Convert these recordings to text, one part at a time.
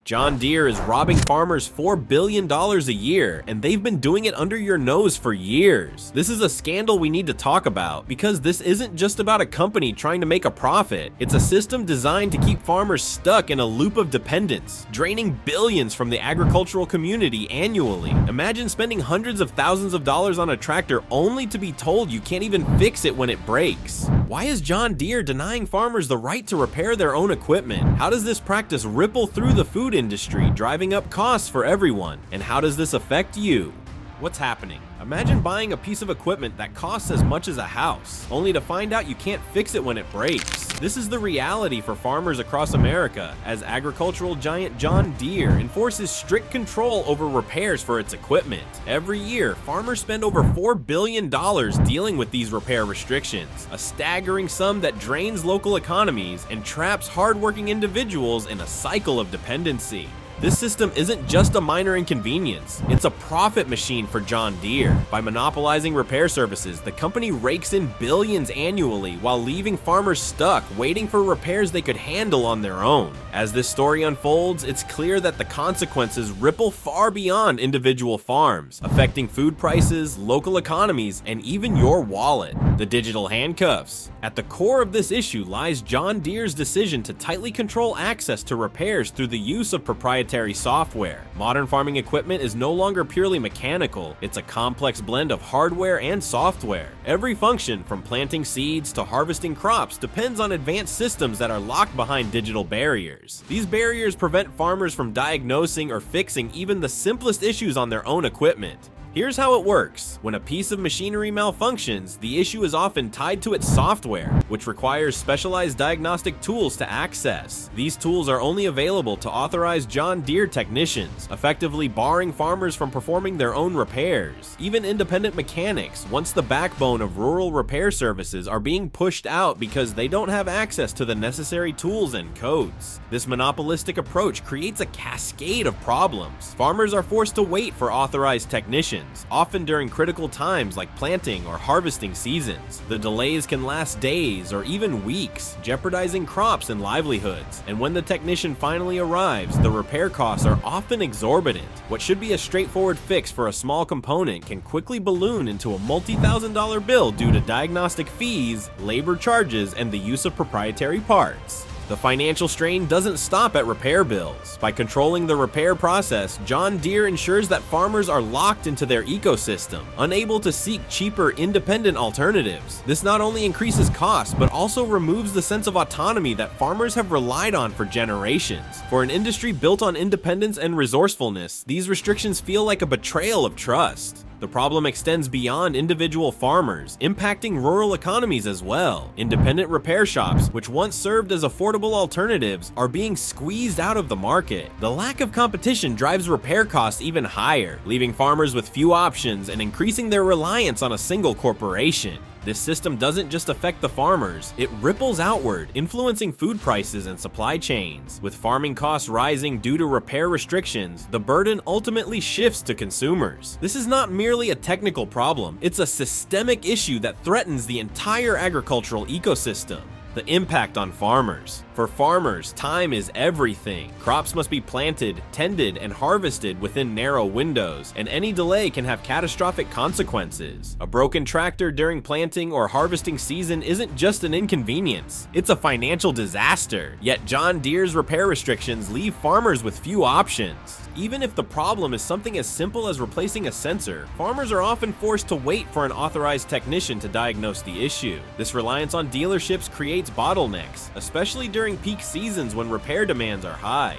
John Deere is robbing farmers $4 billion a year, and they've been doing it under your nose for years. This is a scandal we need to talk about, because this isn't just about a company trying to make a profit. It's a system designed to keep farmers stuck in a loop of dependence, draining billions from the agricultural community annually. Imagine spending hundreds of thousands of dollars on a tractor only to be told you can't even fix it when it breaks. Why is John Deere denying farmers the right to repair their own equipment? How does this practice ripple through the food industry, driving up costs for everyone? And how does this affect you? What's happening? Imagine buying a piece of equipment that costs as much as a house, only to find out you can't fix it when it breaks. This is the reality for farmers across America, as agricultural giant John Deere enforces strict control over repairs for its equipment. Every year, farmers spend over $4 billion dealing with these repair restrictions, a staggering sum that drains local economies and traps hardworking individuals in a cycle of dependency. This system isn't just a minor inconvenience, it's a profit machine for John Deere. By monopolizing repair services, the company rakes in billions annually while leaving farmers stuck, waiting for repairs they could handle on their own. As this story unfolds, it's clear that the consequences ripple far beyond individual farms, affecting food prices, local economies, and even your wallet. The digital handcuffs. At the core of this issue lies John Deere's decision to tightly control access to repairs through the use of proprietary software. Modern farming equipment is no longer purely mechanical, it's a complex blend of hardware and software. Every function, from planting seeds to harvesting crops, depends on advanced systems that are locked behind digital barriers. These barriers prevent farmers from diagnosing or fixing even the simplest issues on their own equipment. Here's how it works. When a piece of machinery malfunctions, the issue is often tied to its software, which requires specialized diagnostic tools to access. These tools are only available to authorized John Deere technicians, effectively barring farmers from performing their own repairs. Even independent mechanics, once the backbone of rural repair services, are being pushed out because they don't have access to the necessary tools and codes. This monopolistic approach creates a cascade of problems. Farmers are forced to wait for authorized technicians, often during critical times like planting or harvesting seasons. The delays can last days or even weeks, jeopardizing crops and livelihoods. And when the technician finally arrives, the repair costs are often exorbitant. What should be a straightforward fix for a small component can quickly balloon into a multi-thousand-dollar bill due to diagnostic fees, labor charges, and the use of proprietary parts. The financial strain doesn't stop at repair bills. By controlling the repair process, John Deere ensures that farmers are locked into their ecosystem, unable to seek cheaper, independent alternatives. This not only increases costs, but also removes the sense of autonomy that farmers have relied on for generations. For an industry built on independence and resourcefulness, these restrictions feel like a betrayal of trust. The problem extends beyond individual farmers, impacting rural economies as well. Independent repair shops, which once served as affordable alternatives, are being squeezed out of the market. The lack of competition drives repair costs even higher, leaving farmers with few options and increasing their reliance on a single corporation. This system doesn't just affect the farmers, it ripples outward, influencing food prices and supply chains. With farming costs rising due to repair restrictions, the burden ultimately shifts to consumers. This is not merely a technical problem, it's a systemic issue that threatens the entire agricultural ecosystem. The impact on farmers. For farmers, time is everything. Crops must be planted, tended, and harvested within narrow windows, and any delay can have catastrophic consequences. A broken tractor during planting or harvesting season isn't just an inconvenience, it's a financial disaster. Yet John Deere's repair restrictions leave farmers with few options. Even if the problem is something as simple as replacing a sensor, farmers are often forced to wait for an authorized technician to diagnose the issue. This reliance on dealerships creates bottlenecks, especially during peak seasons when repair demands are high.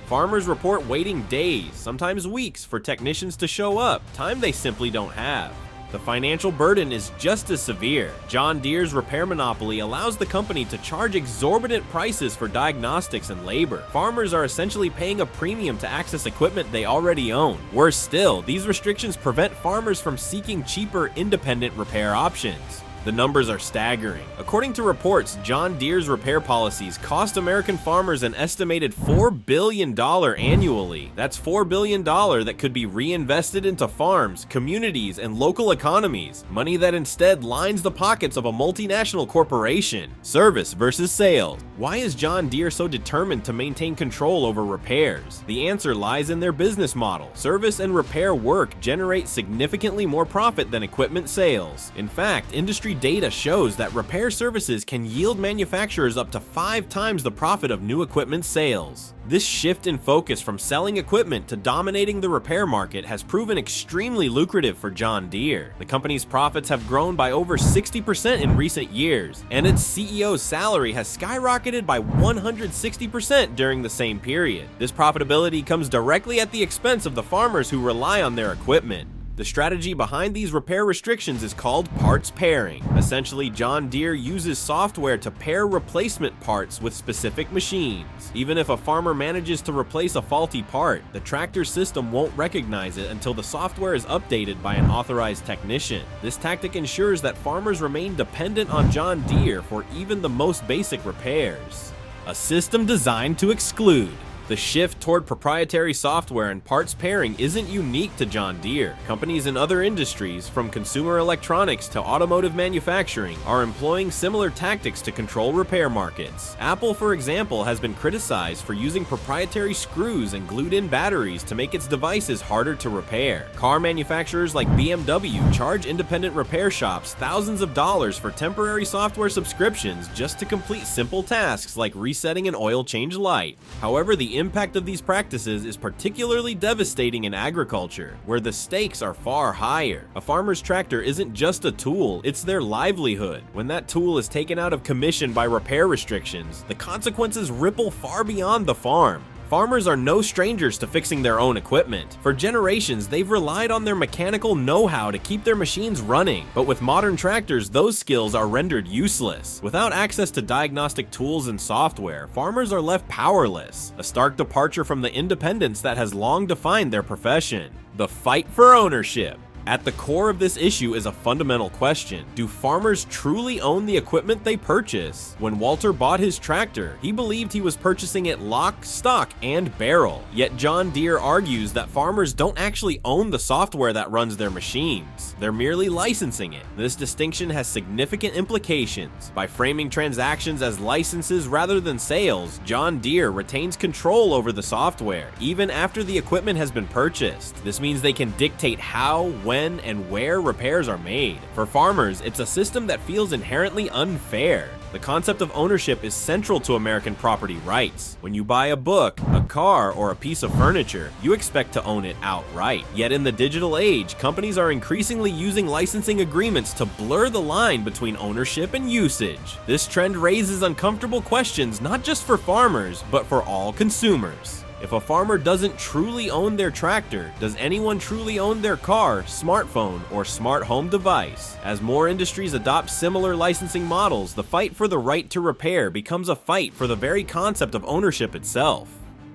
Farmers report waiting days, sometimes weeks, for technicians to show up, time they simply don't have. The financial burden is just as severe. John Deere's repair monopoly allows the company to charge exorbitant prices for diagnostics and labor. Farmers are essentially paying a premium to access equipment they already own. Worse still, these restrictions prevent farmers from seeking cheaper, independent repair options. The numbers are staggering. According to reports, John Deere's repair policies cost American farmers an estimated $4 billion annually. That's $4 billion that could be reinvested into farms, communities, and local economies, money that instead lines the pockets of a multinational corporation. Service versus sales. Why is John Deere so determined to maintain control over repairs? The answer lies in their business model. Service and repair work generate significantly more profit than equipment sales. In fact, industry data shows that repair services can yield manufacturers up to 5 times the profit of new equipment sales. This shift in focus from selling equipment to dominating the repair market has proven extremely lucrative for John Deere. The company's profits have grown by over 60% in recent years, and its CEO's salary has skyrocketed by 160% during the same period. This profitability comes directly at the expense of the farmers who rely on their equipment. The strategy behind these repair restrictions is called parts pairing. Essentially, John Deere uses software to pair replacement parts with specific machines. Even if a farmer manages to replace a faulty part, the tractor system won't recognize it until the software is updated by an authorized technician. This tactic ensures that farmers remain dependent on John Deere for even the most basic repairs. A system designed to exclude. The shift toward proprietary software and parts pairing isn't unique to John Deere. Companies in other industries, from consumer electronics to automotive manufacturing, are employing similar tactics to control repair markets. Apple, for example, has been criticized for using proprietary screws and glued-in batteries to make its devices harder to repair. Car manufacturers like BMW charge independent repair shops thousands of dollars for temporary software subscriptions just to complete simple tasks like resetting an oil change light. However, the impact of these practices is particularly devastating in agriculture, where the stakes are far higher. A farmer's tractor isn't just a tool, it's their livelihood. When that tool is taken out of commission by repair restrictions, the consequences ripple far beyond the farm. Farmers are no strangers to fixing their own equipment. For generations, they've relied on their mechanical know-how to keep their machines running, but with modern tractors, those skills are rendered useless. Without access to diagnostic tools and software, farmers are left powerless, a stark departure from the independence that has long defined their profession. The fight for ownership. At the core of this issue is a fundamental question. Do farmers truly own the equipment they purchase? When Walter bought his tractor, he believed he was purchasing it lock, stock, and barrel. Yet John Deere argues that farmers don't actually own the software that runs their machines. They're merely licensing it. This distinction has significant implications. By framing transactions as licenses rather than sales, John Deere retains control over the software, even after the equipment has been purchased. This means they can dictate how, when, and where repairs are made. For farmers, it's a system that feels inherently unfair. The concept of ownership is central to American property rights. When you buy a book, a car, or a piece of furniture, you expect to own it outright. Yet in the digital age, companies are increasingly using licensing agreements to blur the line between ownership and usage. This trend raises uncomfortable questions not just for farmers, but for all consumers. If a farmer doesn't truly own their tractor, does anyone truly own their car, smartphone, or smart home device? As more industries adopt similar licensing models, the fight for the right to repair becomes a fight for the very concept of ownership itself.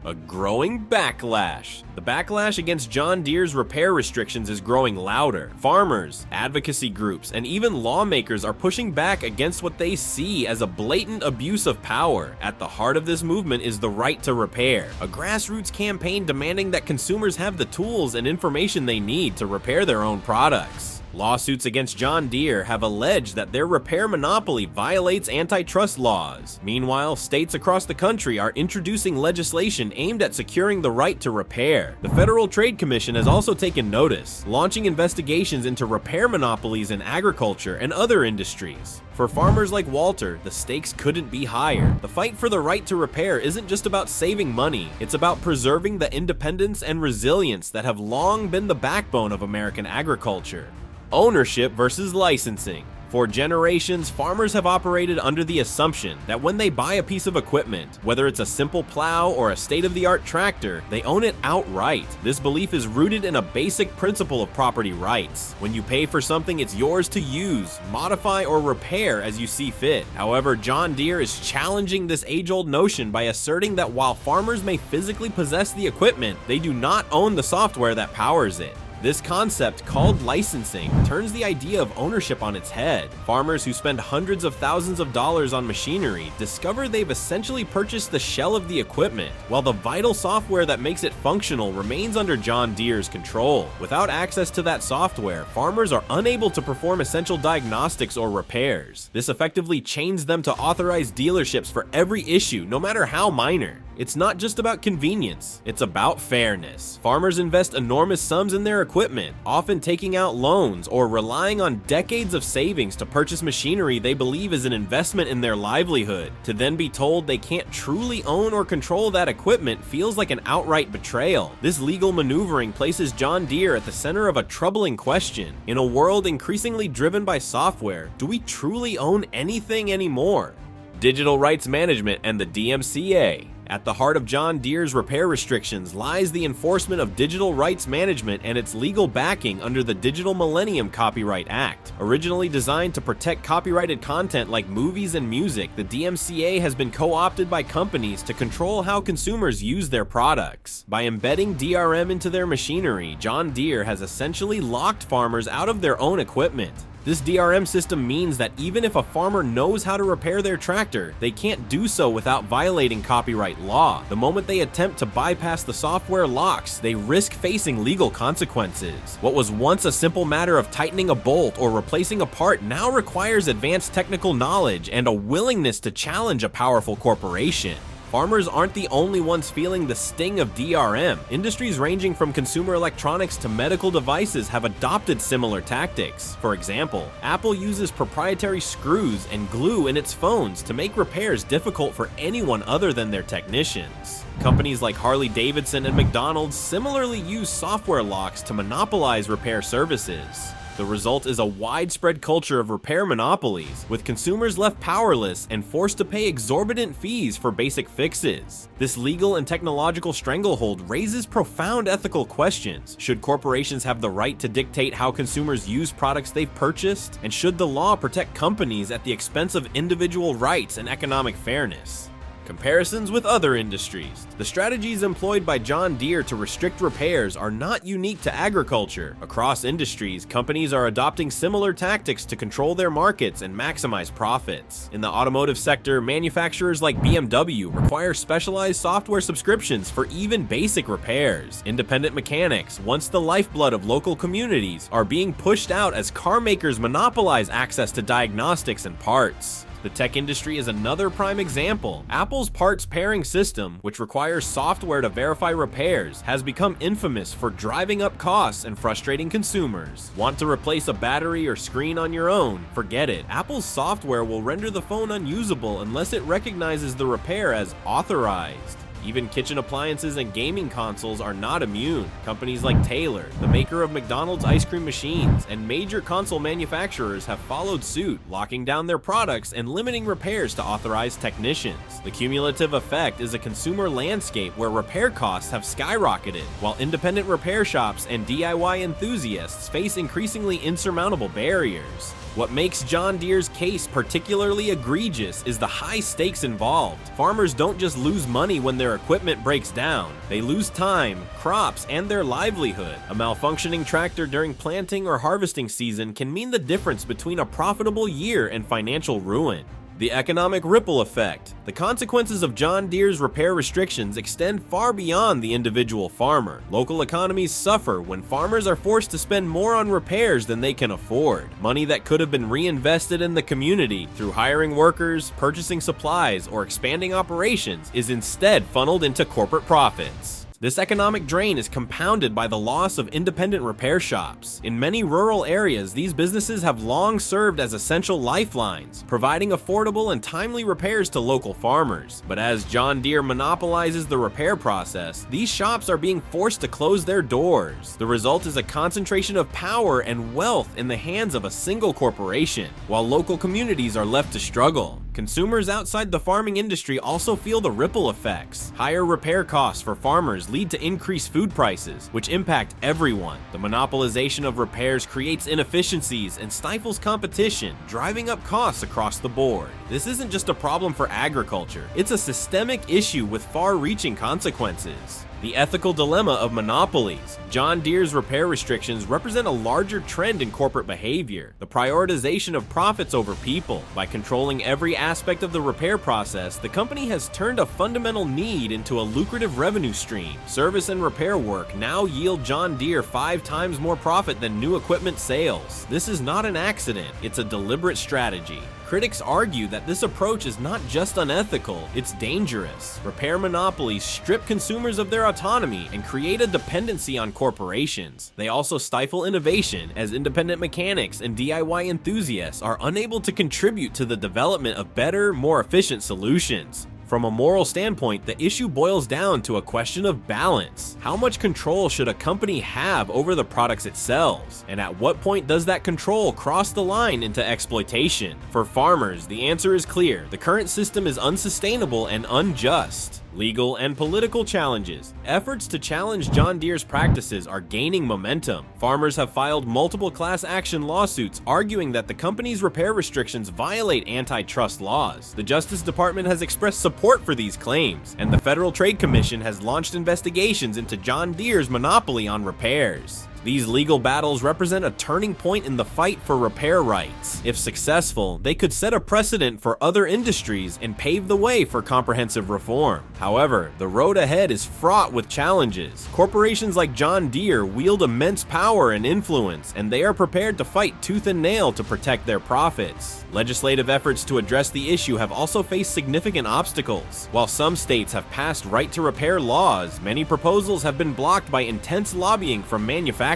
A growing backlash. The backlash against John Deere's repair restrictions is growing louder. Farmers, advocacy groups, and even lawmakers are pushing back against what they see as a blatant abuse of power. At the heart of this movement is the right to repair, a grassroots campaign demanding that consumers have the tools and information they need to repair their own products. Lawsuits against John Deere have alleged that their repair monopoly violates antitrust laws. Meanwhile, states across the country are introducing legislation aimed at securing the right to repair. The Federal Trade Commission has also taken notice, launching investigations into repair monopolies in agriculture and other industries. For farmers like Walter, the stakes couldn't be higher. The fight for the right to repair isn't just about saving money, it's about preserving the independence and resilience that have long been the backbone of American agriculture. Ownership versus licensing. For generations, farmers have operated under the assumption that when they buy a piece of equipment, whether it's a simple plow or a state-of-the-art tractor, they own it outright. This belief is rooted in a basic principle of property rights. When you pay for something, it's yours to use, modify, or repair as you see fit. However, John Deere is challenging this age-old notion by asserting that while farmers may physically possess the equipment, they do not own the software that powers it. This concept, called licensing, turns the idea of ownership on its head. Farmers who spend hundreds of thousands of dollars on machinery discover they've essentially purchased the shell of the equipment, while the vital software that makes it functional remains under John Deere's control. Without access to that software, farmers are unable to perform essential diagnostics or repairs. This effectively chains them to authorized dealerships for every issue, no matter how minor. It's not just about convenience, it's about fairness. Farmers invest enormous sums in their equipment, often taking out loans or relying on decades of savings to purchase machinery they believe is an investment in their livelihood. To then be told they can't truly own or control that equipment feels like an outright betrayal. This legal maneuvering places John Deere at the center of a troubling question. In a world increasingly driven by software, do we truly own anything anymore? Digital rights management and the DMCA. At the heart of John Deere's repair restrictions lies the enforcement of digital rights management and its legal backing under the Digital Millennium Copyright Act. Originally designed to protect copyrighted content like movies and music, the DMCA has been co-opted by companies to control how consumers use their products. By embedding DRM into their machinery, John Deere has essentially locked farmers out of their own equipment. This DRM system means that even if a farmer knows how to repair their tractor, they can't do so without violating copyright law. The moment they attempt to bypass the software locks, they risk facing legal consequences. What was once a simple matter of tightening a bolt or replacing a part now requires advanced technical knowledge and a willingness to challenge a powerful corporation. Farmers aren't the only ones feeling the sting of DRM. Industries ranging from consumer electronics to medical devices have adopted similar tactics. For example, Apple uses proprietary screws and glue in its phones to make repairs difficult for anyone other than their technicians. Companies like Harley-Davidson and McDonald's similarly use software locks to monopolize repair services. The result is a widespread culture of repair monopolies, with consumers left powerless and forced to pay exorbitant fees for basic fixes. This legal and technological stranglehold raises profound ethical questions. Should corporations have the right to dictate how consumers use products they've purchased? And should the law protect companies at the expense of individual rights and economic fairness? Comparisons with other industries. The strategies employed by John Deere to restrict repairs are not unique to agriculture. Across industries, companies are adopting similar tactics to control their markets and maximize profits. In the automotive sector, manufacturers like BMW require specialized software subscriptions for even basic repairs. Independent mechanics, once the lifeblood of local communities, are being pushed out as car makers monopolize access to diagnostics and parts. The tech industry is another prime example. Apple's parts pairing system, which requires software to verify repairs, has become infamous for driving up costs and frustrating consumers. Want to replace a battery or screen on your own? Forget it. Apple's software will render the phone unusable unless it recognizes the repair as authorized. Even kitchen appliances and gaming consoles are not immune. Companies like Taylor, the maker of McDonald's ice cream machines, and major console manufacturers have followed suit, locking down their products and limiting repairs to authorized technicians. The cumulative effect is a consumer landscape where repair costs have skyrocketed, while independent repair shops and DIY enthusiasts face increasingly insurmountable barriers. What makes John Deere's case particularly egregious is the high stakes involved. Farmers don't just lose money when their equipment breaks down, they lose time, crops, and their livelihood. A malfunctioning tractor during planting or harvesting season can mean the difference between a profitable year and financial ruin. The economic ripple effect. The consequences of John Deere's repair restrictions extend far beyond the individual farmer. Local economies suffer when farmers are forced to spend more on repairs than they can afford. Money that could have been reinvested in the community through hiring workers, purchasing supplies, or expanding operations is instead funneled into corporate profits. This economic drain is compounded by the loss of independent repair shops. In many rural areas, these businesses have long served as essential lifelines, providing affordable and timely repairs to local farmers. But as John Deere monopolizes the repair process, these shops are being forced to close their doors. The result is a concentration of power and wealth in the hands of a single corporation, while local communities are left to struggle. Consumers outside the farming industry also feel the ripple effects. Higher repair costs for farmers lead to increased food prices, which impact everyone. The monopolization of repairs creates inefficiencies and stifles competition, driving up costs across the board. This isn't just a problem for agriculture, it's a systemic issue with far-reaching consequences. The ethical dilemma of monopolies. John Deere's repair restrictions represent a larger trend in corporate behavior, the prioritization of profits over people. By controlling every aspect of the repair process, the company has turned a fundamental need into a lucrative revenue stream. Service and repair work now yield John Deere 5 times more profit than new equipment sales. This is not an accident, it's a deliberate strategy. Critics argue that this approach is not just unethical, it's dangerous. Repair monopolies strip consumers of their autonomy and create a dependency on corporations. They also stifle innovation, as independent mechanics and DIY enthusiasts are unable to contribute to the development of better, more efficient solutions. From a moral standpoint, the issue boils down to a question of balance. How much control should a company have over the products it sells? And at what point does that control cross the line into exploitation? For farmers, the answer is clear. The current system is unsustainable and unjust. Legal and political challenges. Efforts to challenge John Deere's practices are gaining momentum. Farmers have filed multiple class action lawsuits arguing that the company's repair restrictions violate antitrust laws. The Justice Department has expressed support for these claims, and the Federal Trade Commission has launched investigations into John Deere's monopoly on repairs. These legal battles represent a turning point in the fight for repair rights. If successful, they could set a precedent for other industries and pave the way for comprehensive reform. However, the road ahead is fraught with challenges. Corporations like John Deere wield immense power and influence, and they are prepared to fight tooth and nail to protect their profits. Legislative efforts to address the issue have also faced significant obstacles. While some states have passed right-to-repair laws, many proposals have been blocked by intense lobbying from manufacturers.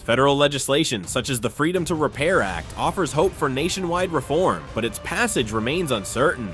Federal legislation, such as the Freedom to Repair Act, offers hope for nationwide reform, but its passage remains uncertain.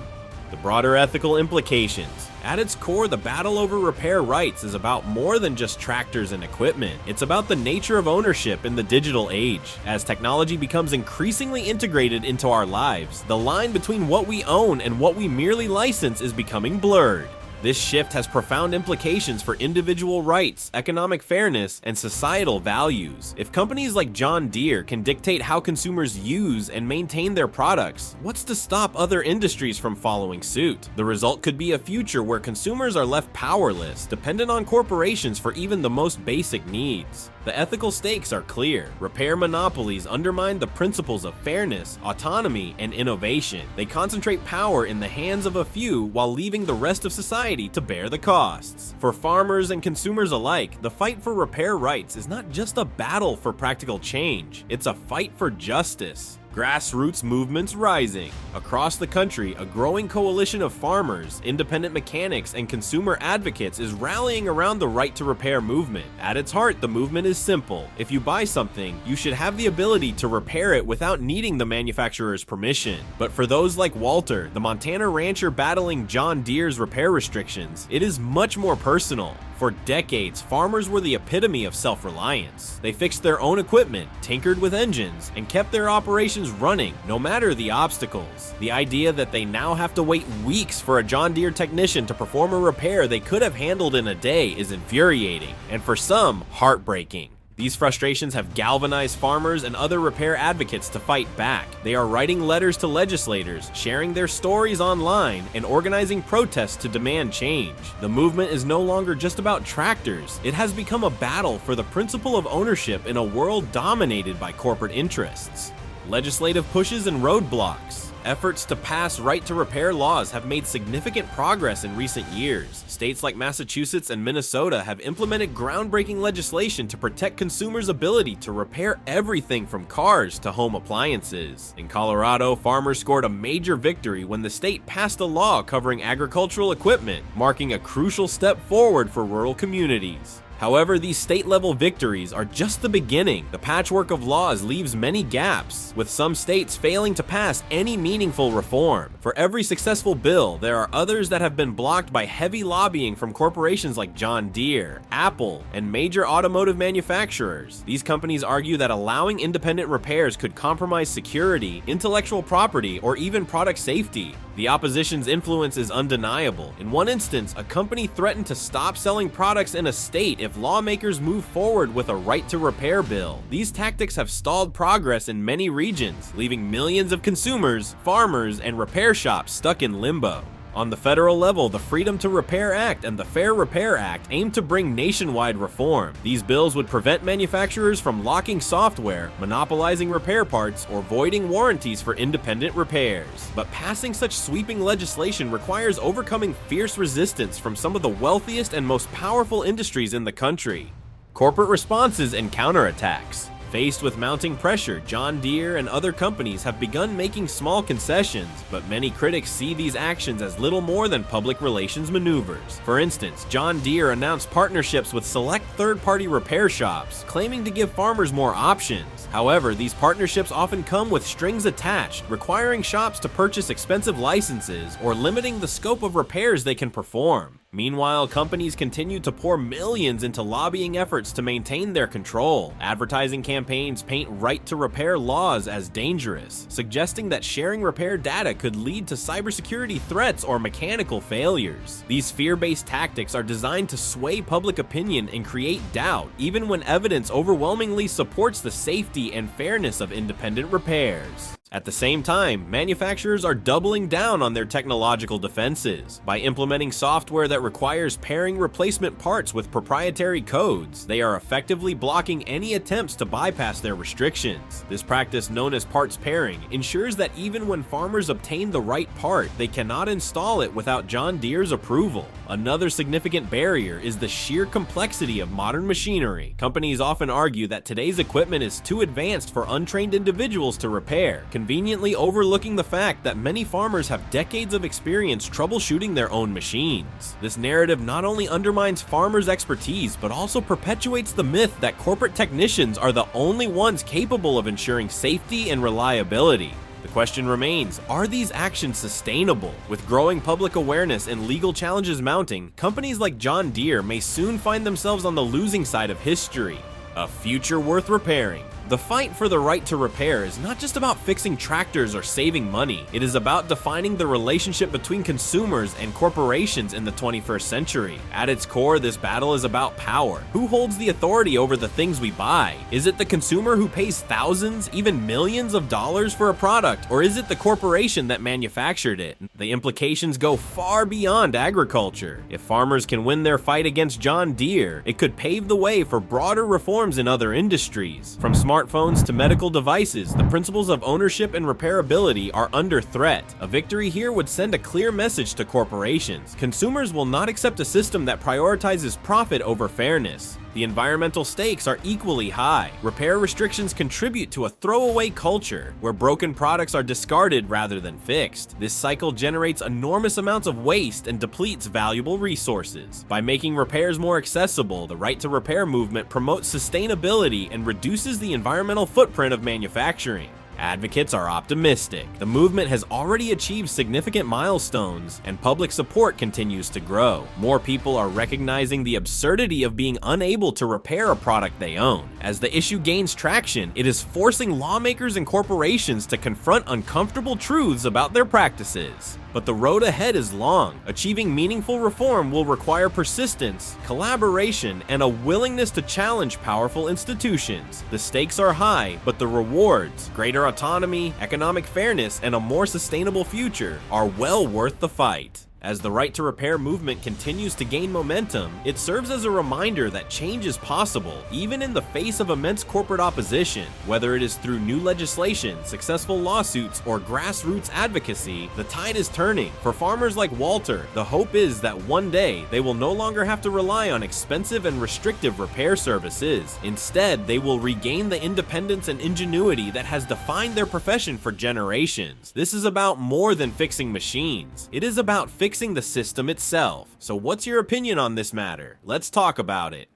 The broader ethical implications. At its core, the battle over repair rights is about more than just tractors and equipment. It's about the nature of ownership in the digital age. As technology becomes increasingly integrated into our lives, the line between what we own and what we merely license is becoming blurred. This shift has profound implications for individual rights, economic fairness, and societal values. If companies like John Deere can dictate how consumers use and maintain their products, what's to stop other industries from following suit? The result could be a future where consumers are left powerless, dependent on corporations for even the most basic needs. The ethical stakes are clear. Repair monopolies undermine the principles of fairness, autonomy, and innovation. They concentrate power in the hands of a few while leaving the rest of society to bear the costs. For farmers and consumers alike, the fight for repair rights is not just a battle for practical change, it's a fight for justice. Grassroots movements rising. Across the country, a growing coalition of farmers, independent mechanics, and consumer advocates is rallying around the right to repair movement. At its heart, the movement is simple. If you buy something, you should have the ability to repair it without needing the manufacturer's permission. But for those like Walter, the Montana rancher battling John Deere's repair restrictions, it is much more personal. For decades, farmers were the epitome of self-reliance. They fixed their own equipment, tinkered with engines, and kept their operations running, no matter the obstacles. The idea that they now have to wait weeks for a John Deere technician to perform a repair they could have handled in a day is infuriating, and for some, heartbreaking. These frustrations have galvanized farmers and other repair advocates to fight back. They are writing letters to legislators, sharing their stories online, and organizing protests to demand change. The movement is no longer just about tractors. It has become a battle for the principle of ownership in a world dominated by corporate interests. Legislative pushes and roadblocks. Efforts to pass right-to-repair laws have made significant progress in recent years. States like Massachusetts and Minnesota have implemented groundbreaking legislation to protect consumers' ability to repair everything from cars to home appliances. In Colorado, farmers scored a major victory when the state passed a law covering agricultural equipment, marking a crucial step forward for rural communities. However, these state-level victories are just the beginning. The patchwork of laws leaves many gaps, with some states failing to pass any meaningful reform. For every successful bill, there are others that have been blocked by heavy lobbying from corporations like John Deere, Apple, and major automotive manufacturers. These companies argue that allowing independent repairs could compromise security, intellectual property, or even product safety. The opposition's influence is undeniable. In one instance, a company threatened to stop selling products in a state if lawmakers move forward with a right-to-repair bill. These tactics have stalled progress in many regions, leaving millions of consumers, farmers, and repair shops stuck in limbo. On the federal level, the Freedom to Repair Act and the Fair Repair Act aim to bring nationwide reform. These bills would prevent manufacturers from locking software, monopolizing repair parts, or voiding warranties for independent repairs. But passing such sweeping legislation requires overcoming fierce resistance from some of the wealthiest and most powerful industries in the country. Corporate responses and counterattacks. Faced with mounting pressure, John Deere and other companies have begun making small concessions, but many critics see these actions as little more than public relations maneuvers. For instance, John Deere announced partnerships with select third-party repair shops, claiming to give farmers more options. However, these partnerships often come with strings attached, requiring shops to purchase expensive licenses or limiting the scope of repairs they can perform. Meanwhile, companies continue to pour millions into lobbying efforts to maintain their control. Advertising campaigns paint right-to-repair laws as dangerous, suggesting that sharing repair data could lead to cybersecurity threats or mechanical failures. These fear-based tactics are designed to sway public opinion and create doubt, even when evidence overwhelmingly supports the safety and fairness of independent repairs. At the same time, manufacturers are doubling down on their technological defenses. By implementing software that requires pairing replacement parts with proprietary codes, they are effectively blocking any attempts to bypass their restrictions. This practice, known as parts pairing, ensures that even when farmers obtain the right part, they cannot install it without John Deere's approval. Another significant barrier is the sheer complexity of modern machinery. Companies often argue that today's equipment is too advanced for untrained individuals to repair, conveniently overlooking the fact that many farmers have decades of experience troubleshooting their own machines. This narrative not only undermines farmers' expertise, but also perpetuates the myth that corporate technicians are the only ones capable of ensuring safety and reliability. The question remains, are these actions sustainable? With growing public awareness and legal challenges mounting, companies like John Deere may soon find themselves on the losing side of history. A future worth repairing. The fight for the right to repair is not just about fixing tractors or saving money. It is about defining the relationship between consumers and corporations in the 21st century. At its core, this battle is about power. Who holds the authority over the things we buy? Is it the consumer who pays thousands, even millions of dollars for a product? Or is it the corporation that manufactured it? The implications go far beyond agriculture. If farmers can win their fight against John Deere, it could pave the way for broader reforms in other industries. From smartphones to medical devices, the principles of ownership and repairability are under threat. A victory here would send a clear message to corporations. Consumers will not accept a system that prioritizes profit over fairness. The environmental stakes are equally high. Repair restrictions contribute to a throwaway culture, where broken products are discarded rather than fixed. This cycle generates enormous amounts of waste and depletes valuable resources. By making repairs more accessible, the right to repair movement promotes sustainability and reduces the environmental footprint of manufacturing. Advocates are optimistic. The movement has already achieved significant milestones, and public support continues to grow. More people are recognizing the absurdity of being unable to repair a product they own. As the issue gains traction, it is forcing lawmakers and corporations to confront uncomfortable truths about their practices. But the road ahead is long. Achieving meaningful reform will require persistence, collaboration, and a willingness to challenge powerful institutions. The stakes are high, but the rewards, greater autonomy, economic fairness, and a more sustainable future, are well worth the fight. As the right to repair movement continues to gain momentum, it serves as a reminder that change is possible, even in the face of immense corporate opposition. Whether it is through new legislation, successful lawsuits, or grassroots advocacy, the tide is turning. For farmers like Walter, the hope is that one day they will no longer have to rely on expensive and restrictive repair services. Instead, they will regain the independence and ingenuity that has defined their profession for generations. This is about more than fixing machines. It is about fixing the system itself. So what's your opinion on this matter? Let's talk about it.